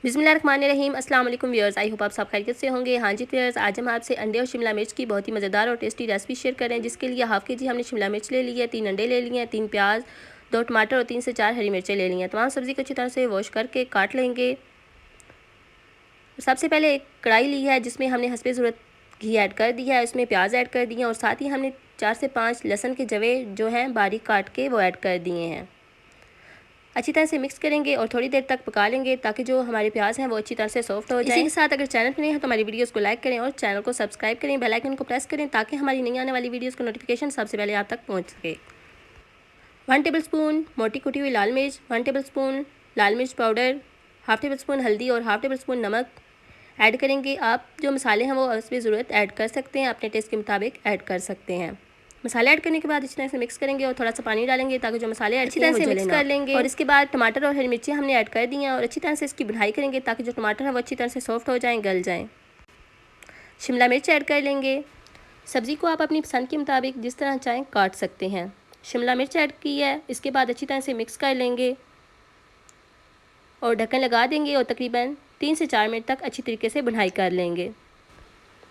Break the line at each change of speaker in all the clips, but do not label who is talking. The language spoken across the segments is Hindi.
बिस्मिल्लाहिर्रहमानिर्रहीम। अस्सलाम वालेकुम व्यूअर्स, आई होप आप सब खैरियत से होंगे। हाँ जी व्यूअर्स, आज हम आपसे अंडे और शिमला मिर्च की बहुत ही मज़ेदार और टेस्टी रेसिपी शेयर कर रहे हैं, जिसके लिए हाफ़ के जी हमने शिमला मिर्च ले ली है, 3 अंडे ले लिए हैं, 3 प्याज, 2 टमाटर और 3 से 4 हरी मिर्चें ले ली हैं। तमाम सब्ज़ी को अच्छी तरह से वॉश करके काट लेंगे। सबसे पहले एक कढ़ाई ली है, जिसमें हमने हस्बे ज़रूरत घी ऐड कर दिया है, उसमें प्याज ऐड कर दिए हैं और साथ ही हमने 4 से 5 लहसुन के जवे जो हैं बारीक काट के वो ऐड कर दिए हैं। अच्छी तरह से मिक्स करेंगे और थोड़ी देर तक पका लेंगे, ताकि जो हमारे प्याज हैं वो अच्छी तरह से सॉफ्ट हो जाए। इसी के साथ अगर चैनल पर नए हैं तो हमारी वीडियोस को लाइक करें और चैनल को सब्सक्राइब करें, बेल आइकन को प्रेस करें, ताकि हमारी नई आने वाली वीडियोस का नोटिफिकेशन सबसे पहले आप तक पहुंच सके। 1 टेबल स्पून मोटी कुटी हुई लाल मिर्च, 1 टेबल स्पून लाल मिर्च पाउडर, हाफ़ टेबल स्पून हल्दी और हाफ़ टेबल स्पून नमक ऐड करेंगे। आप जो मसाले हैं वो उसमें ज़रूरत ऐड कर सकते हैं, अपने टेस्ट के मुताबिक ऐड कर सकते हैं। मसाले ऐड करने के बाद अच्छी तरह से मिक्स करेंगे और थोड़ा सा पानी डालेंगे, ताकि जो मसाले अच्छी तरह से मिक्स कर लेंगे। और इसके बाद टमाटर और हरी मिर्ची हमने ऐड कर दी हैं और अच्छी तरह से इसकी भुनाई करेंगे, ताकि जो टमाटर है वो अच्छी तरह से सॉफ्ट हो जाएं, गल जाएं। शिमला मिर्च ऐड कर लेंगे। सब्ज़ी को आप अपनी पसंद के मुताबिक जिस तरह चाहें काट सकते हैं। शिमला मिर्च ऐड की है, इसके बाद अच्छी तरह से मिक्स कर लेंगे और ढक्कन लगा देंगे और तकरीबन 3 से 4 मिनट तक अच्छी तरीके से भुनाई कर लेंगे।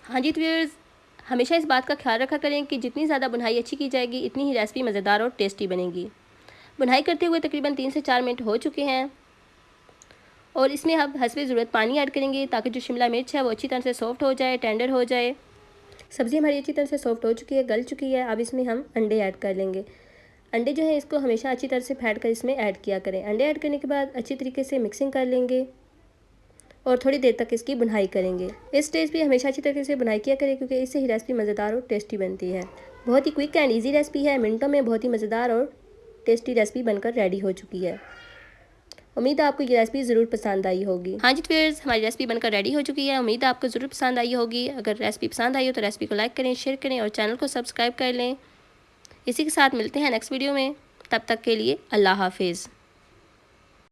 हाँ जी व्यूअर्स, हमेशा इस बात का ख्याल रखा करें कि जितनी ज़्यादा बुनाई अच्छी की जाएगी, इतनी ही रेसिपी मज़ेदार और टेस्टी बनेगी। बुनाई करते हुए तकरीबन 3 से 4 मिनट हो चुके हैं और इसमें अब हस्बे ज़रूरत पानी ऐड करेंगे, ताकि जो शिमला मिर्च है वो अच्छी तरह से सॉफ्ट हो जाए, टेंडर हो जाए। सब्ज़ी हमारी अच्छी तरह से सॉफ्ट हो चुकी है, गल चुकी है। अब इसमें हम अंडे ऐड कर लेंगे। अंडे जो है इसको हमेशा अच्छी तरह से फेंट कर इसमें ऐड किया करें। अंडे ऐड करने के बाद अच्छी तरीके से मिक्सिंग कर लेंगे और थोड़ी देर तक इसकी बुनाई करेंगे। इस स्टेज पे हमेशा अच्छी तरीके से बुनाई किया करें, क्योंकि इससे ही रेसिपी मज़ेदार और टेस्टी बनती है। बहुत ही क्विक एंड इजी रेसिपी है, मिनटों में बहुत ही मज़ेदार और टेस्टी रेसिपी बनकर रेडी हो चुकी है। उम्मीद है आपको ये रेसिपी ज़रूर पसंद आई होगी। हाँ जी व्यूअर्स, हमारी रेसिपी बनकर रेडी हो चुकी है। उम्मीद है आपको ज़रूर पसंद आई होगी। अगर रेसिपी पसंद आई हो तो रेसिपी को लाइक करें, शेयर करें और चैनल को सब्सक्राइब कर लें। इसी के साथ मिलते हैं नेक्स्ट वीडियो में। तब तक के लिए अल्लाह हाफिज़।